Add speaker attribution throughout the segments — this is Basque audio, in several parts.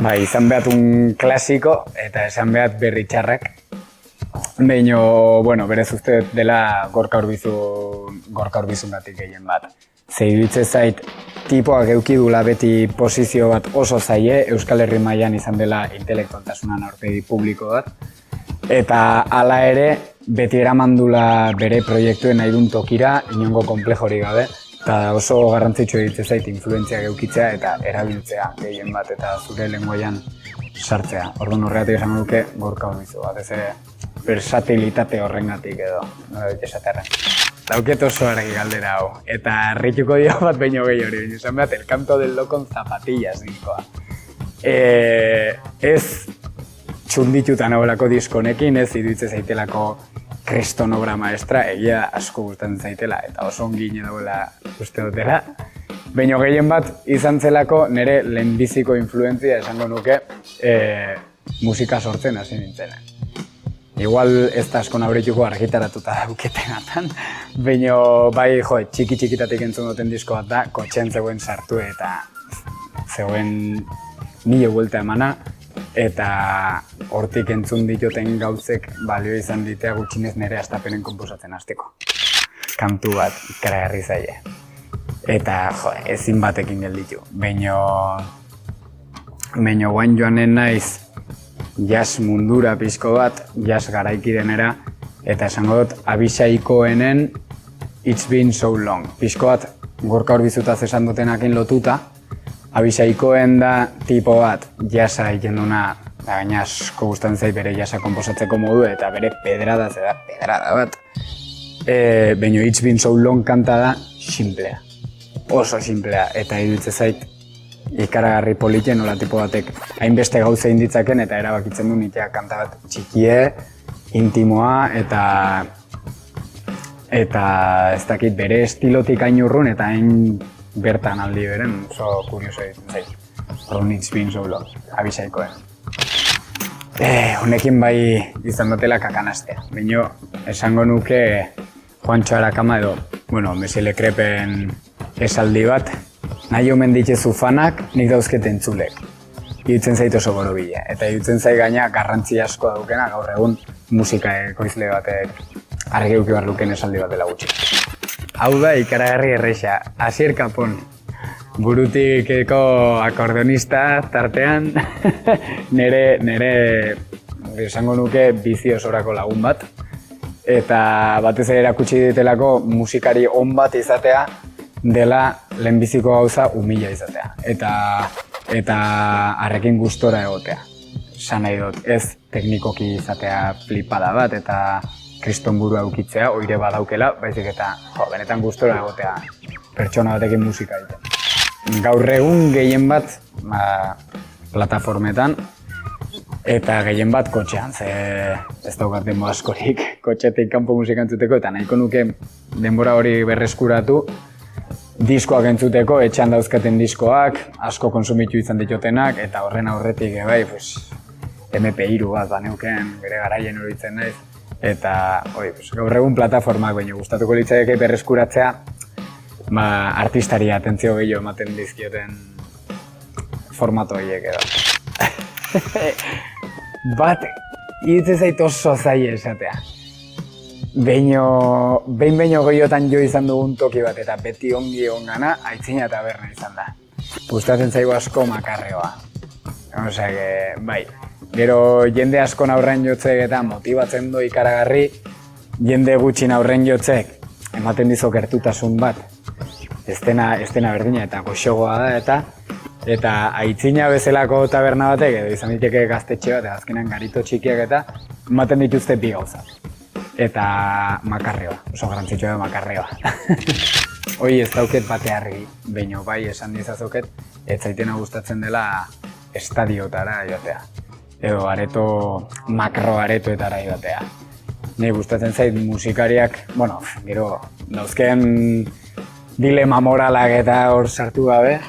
Speaker 1: Bai, izan behat un klasiko eta esan behat berri txarrak. Baina, bueno, berez uste dela Gorka Urbizungatik gehien bat. Ze iruditzen zait, tipoak eukidula beti posizio bat oso zaie, Euskal Herri mailan izan dela intelektualtasunan aurpegi publiko bat. Eta hala ere, beti eramandula bere proiektuen nahi duen tokira, inongo konplejorik gabe. Eta oso garrantzitsu egiten zait influentziak eukitzea eta erabiltzea gehien bat eta zure lengoian sartzea. Orduan horregatik esango duke Gorka Urbizu bat, ez versatilitate horrengatik edo, nola dut esaterra. Dauket oso argi galdera hau, eta harrituko dio bat baino gehi hori, izan behar, el canto del loco en zapatillas diskoa. Ez txunditutan hauelako diskonekin, ez iduitze zaitelako kriston obra maestra, egia asko gustatzen zaitela eta oso ongine dauela uste dutela. Baina gehien bat izan zelako nire lehenbiziko influentzia esango nuke musika sortzen hasi nintzena. Igual ez da asko nabrituko argitaratuta dauketenatan, baina bai txiki-txikitatik entzun duten disko bat da, kotxean zegoen sartu eta zegoen nile buelta emana, eta hortik entzun dituten gauzek balio izan ditea gutxinez nire astapenen konposatzen hasteko. Kantu bat ikaragarri zaie. Eta ezin batekin gelditu. Baina guain joanen naiz jazz mundura pixko bat, jazz garaikirenera, eta esango dut Abisaikoenen It's Been So Long. Pixko bat Gorka Urbizutaz esan dutenakin lotuta, Abisaikoen da tipo bat jazza egiten duna, gaina asko gustatzen zait bere jazza konposatzeko modu eta bere pedrada bat. Baina It's Been So Long kanta da simplea, oso simplea, eta iruditzen zait ikaragarri politen nola tipo batek hainbeste gauza inditzaken eta erabakitzen du nitea kanta bat txikie, intimoa eta ez dakit bere estilotik hain urrun eta hain bertan aldi beren oso kurioso egiten zait. Horren It's Been So Long, Abisaikoen. Honekin bai izan dutela kakanastea. Baina esango nuke Juantxo Arakama edo, Mesile Krepen esaldi bat, nahi omen ditzezu fanak, nik dauzket entzulek. Irutzen zait oso borobila. Eta irutzen zait gaina garrantzi asko daukena gaur egun musika ekoizle batek argi eduki behar luken esaldi bat dela gutxi. Hau da ikaragarri erreixa, Asier Capon. Burutikeko akordeonista tartean, nire esango nuke bizi osorako lagun bat. Eta batez ere erakutsi ditelako musikari on bat izatea dela lehenbiziko gauza umila izatea. Eta harrekin gustora egotea. Esan nahi dut, ez teknikoki izatea flipada bat eta kriston burua eukitzea, oire badaukela, baizik eta benetan gustora egotea pertsona batekin musika egiten. Gaur egun gehien bat plataformetan eta gehien bat kotxean, ze ez daukat denbo askorik kotxetik kanpo musika entzuteko eta nahiko nuke denbora hori berreskuratu diskoak entzuteko, etxean dauzkaten diskoak, asko konsumitu izan ditutenak eta horren aurretik MP3 bat baneuken bere garaien horitzen naiz. Eta gaur egun plataformak baina gustatuko litzaieke berreskuratzea artistari atentzio gehiago ematen dizkioten formato horiek edo. Bat, iruditzen zait oso zaila esatea. Behin gehiotan jo izan dugun toki bat eta beti ongi ongana aitzina taberna izan da. Gustatzen zaigu asko makarreoa. Bai. Gero jende asko aurren jotzek eta motibatzen du ikaragarri, jende gutxin aurren jotzek ematen dizo gertutasun bat. Estena berdina eta goxogoa da eta aitzina bezalako taberna batek edo izan diteke gaztetxe bat, azkenean garito txikiak eta ematen dituzte bi gauza. Eta makarreoa, oso garrantzitsua da makarreoa. Hoi ez dauket bate argi, baina bai esan dizazuket, ez zaitena gustatzen dela estadiotara joatea. Edo makro aretoetara joatea. Nei gustatzen zait musikariak, gero dauzken dilema moralak eta hor sartu gabe,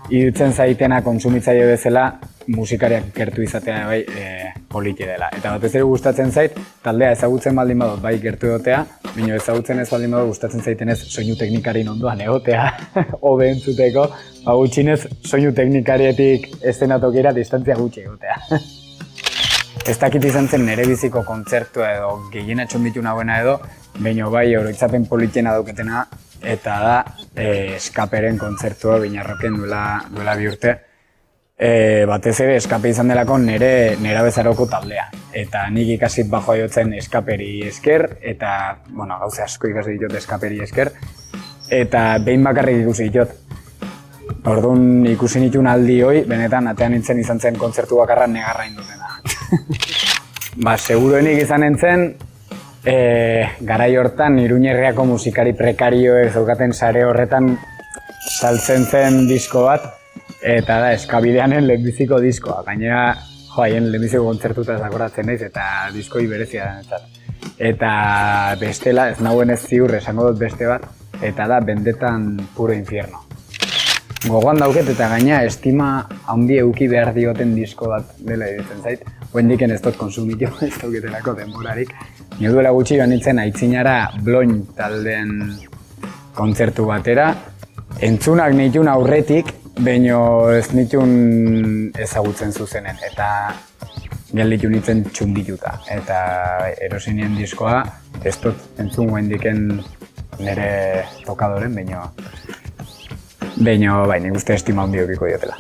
Speaker 1: irutzen zaitena konsumitzaile bezala musikariak gertu izatea bai poliki dela. Eta batez ere gustatzen zait, taldea ezagutzen baldin badut bai gertu egotea, baina ezagutzen ez baldin badu gustatzen zaitenez soinu teknikarin ondoan egotea, hobe entzuteko, gutxinez soinu teknikarietik eszenatokira distantzia gutxi egotea. Ez dakit izan zen nire biziko kontzertua edo gehien atxonditu nagoena edo, baina bai oroitzapen politena dauketena, eta da Eskaperen kontzertua Binarroken duela bi urte. Batez ere Eskape izan delako nera bezaroko taldea. Eta nik ikasit bajoa jotzen Eskaperi esker, eta gauza asko ikasi ditut Eskaperi esker, eta behin bakarrik ikusi ditut. Orduan ikusi nituen aldi hoi, benetan atean nintzen izan zen kontzertu bakarra negarra indutena. Seguruenik izan nintzen, garai hortan Iruñerriako musikari prekarioek zeukaten sare horretan saltzen zen disko bat, eta da Eskabideanen lehenbiziko diskoa. Gainera, haien lehenbiziko kontzertuta zakoratzen naiz eta diskoi berezia da. Eta bestela, ez nagoen ez ziur esango dut beste bat, eta da Bendetan Puro Infierno. Gogoan dauket eta gaina estima handi eduki behar dioten disko bat dela iruditzen zait. Hoendiken ez dut konsumitu, ez dauketelako denborarik. Ni duela gutxi joan nintzen Aitzinara Bloin taldeen kontzertu batera. Entzunak nituen aurretik, baina ez nituen ezagutzen zuzenen. Eta gelditu nintzen txundituta. Eta erosinien diskoa ez dut entzun hoendiken nire tokadoren, baina nik uste estima handi edukiko diotela.